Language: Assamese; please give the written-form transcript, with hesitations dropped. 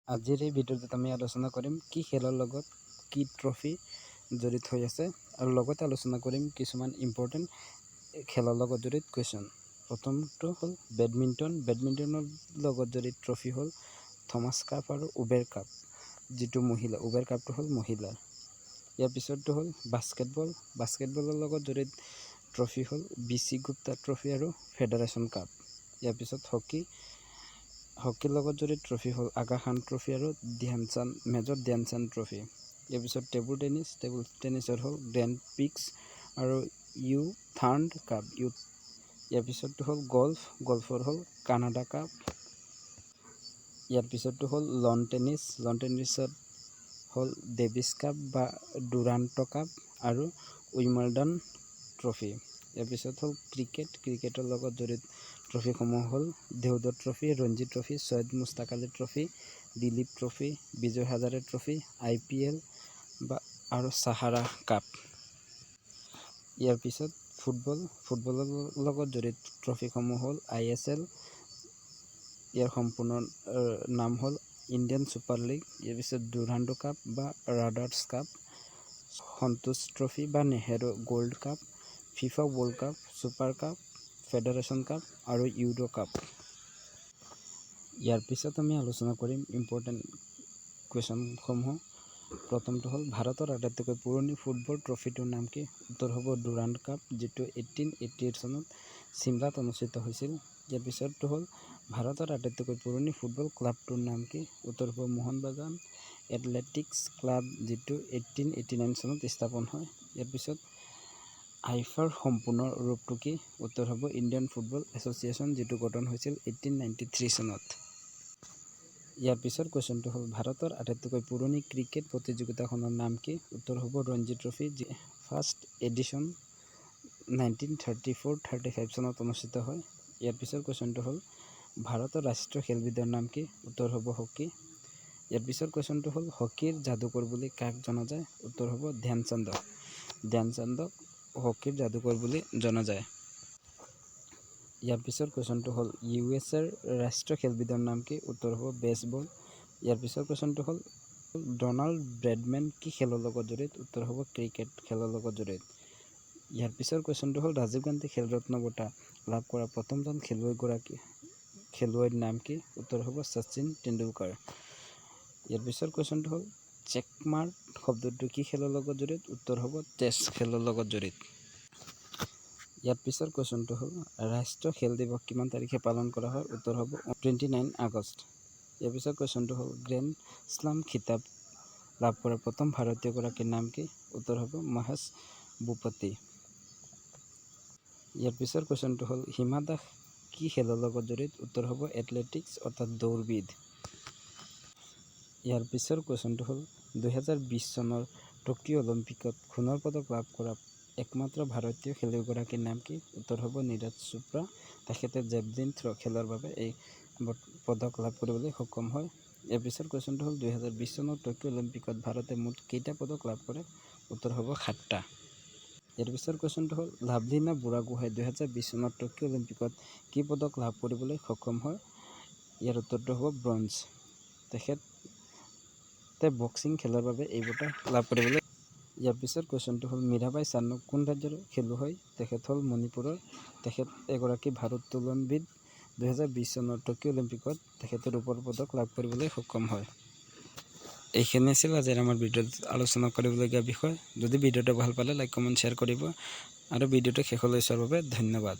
আজিৰ এই ভিডিঅ'টোত আমি আলোচনা কৰিম কি খেলৰ লগত কি ট্ৰফি জড়িত হৈ আছে আৰু লগতে আলোচনা কৰিম কিছুমান ইম্পৰ্টেণ্ট খেলৰ লগত জড়িত কুৱেশ্যন। প্ৰথমটো হ'ল বেডমিণ্টনৰ লগত জড়িত ট্ৰফি হ'ল থমাছ কাপ আৰু উবেৰ কাপ, যিটো মহিলা উবেৰ কাপটো হ'ল মহিলাৰ। ইয়াৰ পিছৰটো হ'ল বাস্কেটবলৰ লগত জড়িত ট্ৰফি হ'ল BC গুপ্তা ট্ৰফি আৰু ফেডাৰেশ্যন কাপ। ইয়াৰ পিছত হকীৰ লগত জড়িত ট্ৰফি হ'ল আগা খান ট্ৰফি আৰু মেজৰ ধ্যানচান্দ ট্ৰফি। ইয়াৰ পিছত টেবুল টেনিছৰ হ'ল গ্ৰেণ্ড পিক্স আৰু থাৰ্ড কাপ। ইয়াৰ পিছৰটো হ'ল গল্ফৰ হ'ল কানাডা কাপ। ইয়াৰ পিছৰটো হ'ল লন টেনিছত হ'ল ডেভিছ কাপ বা ডুৰাণ্ট কাপ আৰু উইম্বলডন ট্ৰফি। ইয়াৰ পিছত হ'ল ক্ৰিকেটৰ লগত জড়িত ট্ৰফিসমূহ হ'ল Deodhar trophy, Ranji trophy, Syed Mushtaq Ali trophy, Duleep trophy, Vijay Hazare trophy, IPL আৰু সাহাৰা কাপ। ইয়াৰ পিছত ফুটবলৰ লগত জড়িত ট্ৰফিসমূহ হ'ল ISL, ইয়াৰ সম্পূৰ্ণ নাম হ'ল ইণ্ডিয়ান ছুপাৰ লীগ। ইয়াৰ পিছত ডুৰাণ্ট কাপ বা ৰাডাৰ্ছ কাপ, সন্তোষ ট্ৰফি বা Nehru gold cup, FIFA world cup, super cup, federation cup আৰু ইউৰো কাপ। ইয়াৰ পিছত আমি আলোচনা কৰিম ইম্পৰ্টেণ্ট কুৱেশ্যনসমূহ। প্ৰথমটো হ'ল ভাৰতৰ আটাইতকৈ পুৰণি ফুটবল ট্ৰফিটোৰ নাম কি? উত্তৰ হ'ব ডুৰাণ্ট কাপ, যিটো 1888 চনত চিমলাত অনুষ্ঠিত হৈছিল। ইয়াৰ পিছৰটো হ'ল ভাৰতৰ আটাইতকৈ পুৰণি ফুটবল ক্লাবটোৰ নাম কি? উত্তৰ হ'ব মোহন বাগান এথলেটিক্স ক্লাব, যিটো 1889 চনত স্থাপন হয়। ইয়াৰ পিছত আইফাৰ সম্পূৰ্ণ ৰূপটো কি? উত্তৰ হ'ব ইণ্ডিয়ান ফুটবল এছ'চিয়েশ্যন, যিটো গঠন হৈছিল 1893 চনত। ইয়াৰ পিছৰ কুৱেশ্যনটো হ'ল ভাৰতৰ আটাইতকৈ পুৰণি ক্ৰিকেট প্ৰতিযোগিতাখনৰ নাম কি? উত্তৰ হ'ব ৰঞ্জি ট্ৰফি, যি ফাৰ্ষ্ট এডিশ্যন 1934-35 চনত অনুষ্ঠিত হয়। ইয়াৰ পিছৰ কুৱেশ্যনটো হ'ল ভাৰতৰ ৰাষ্ট্ৰীয় খেলবিধৰ নাম কি? উত্তৰ হ'ব হকী। ইয়াৰ পিছৰ কুৱেশ্যনটো হ'ল হকীৰ যাদুকৰ বুলি কাক জনা যায়? উত্তৰ হ'ব ধ্যানচান্দক হকীৰ যাদুকৰ বুলি জনা যায়। ইয়াৰ পিছৰ কুৱেশ্যনটো হ'ল USAৰ ৰাষ্ট্ৰীয় খেলবিধৰ নাম কি? উত্তৰ হ'ব বেছবল। ইয়াৰ পিছৰ কুৱেশ্যনটো হ'ল ডনাল্ড ব্ৰেডমেন কি খেলৰ লগত জড়িত? উত্তৰ হ'ব ক্ৰিকেট খেলৰ লগত জড়িত। ইয়াৰ পিছৰ কুৱেশ্যনটো হ'ল ৰাজীৱ গান্ধী খেল ৰত্ন বঁটা লাভ কৰা প্ৰথমজন খেলুৱৈৰ নাম কি? উত্তৰ হ'ব শচীন তেণ্ডুলকাৰ। ইয়াৰ পিছৰ কুৱেশ্যনটো হ'ল চেকমাৰ্ক শব্দটো কি খেলৰ লগত জড়িত? উত্তৰ হ'ব টেষ্ট খেলৰ লগত জড়িত। ইয়াৰ পিছৰ কুৱেশ্যনটো হ'ল ৰাষ্ট্ৰীয় খেল দিৱস কিমান তাৰিখে পালন কৰা হয়? উত্তৰ হ'ব 29 আগষ্ট। ইয়াৰ পিছৰ কুৱেশ্যনটো হ'ল গ্ৰেণ্ড শ্লাম খিতাপ লাভ কৰা প্ৰথম ভাৰতীয়গৰাকীৰ নাম কি? উত্তৰ হ'ব মহেশ ভূপতি। ইয়াৰ পিছৰ কুৱেশ্যনটো হ'ল হিমা দাস কি খেলৰ লগত জড়িত? উত্তৰ হ'ব এথলেটিক্স অৰ্থাৎ দৌৰবিদ। ইয়াৰ পিছৰ কুৱেশ্যনটো হ'ল 2020 চনৰ টকিঅ' অলিম্পিকত সোণৰ পদক লাভ কৰা একমাত্ৰ ভাৰতীয় খেলুৱৈগৰাকীৰ নাম কি? উত্তৰ হ'ব নীৰজ চোপ্ৰা। তেখেতে জেভলিন থ্ৰ' খেলৰ বাবে এই পদক লাভ কৰিবলৈ সক্ষম হয়। ইয়াৰ পিছৰ কুৱেশ্যনটো হ'ল 2020 চনৰ টকিঅ' অলিম্পিকত ভাৰতে মুঠ কেইটা পদক লাভ কৰে? উত্তৰ হ'ব 7টা। ইয়াৰ পিছৰ কুৱেশ্যনটো হ'ল লাভলীনা বুঢ়াগোহাঁই 2020 চনৰ টকিঅ' অলিম্পিকত কি পদক লাভ কৰিবলৈ সক্ষম হয়? ইয়াৰ উত্তৰটো হ'ব ব্ৰঞ্জ। তেখেতে বক্সিং খেলৰ বাবে এই বঁটা লাভ কৰিবলৈ। ইয়াৰ পিছৰ কুৱেশ্যনটো হ'ল মীৰাবাই চানু কোন ৰাজ্যৰ খেলুৱৈ? তেখেত হ'ল মণিপুৰৰ। তেখেত এগৰাকী ভাৰোত্তোলনবিদ। 2020 চনৰ টকিঅ' অলিম্পিকত তেখেতে ৰূপৰ পদক লাভ কৰিবলৈ সক্ষম হয়। এইখিনি আছিল আজিৰ আমাৰ ভিডিঅ'ত আলোচনা কৰিবলগীয়া বিষয়। যদি ভিডিঅ'টো ভাল পালে লাইক কমেণ্ট শ্বেয়াৰ কৰিব আৰু ভিডিঅ'টো শেষলৈ চোৱাৰ বাবে ধন্যবাদ।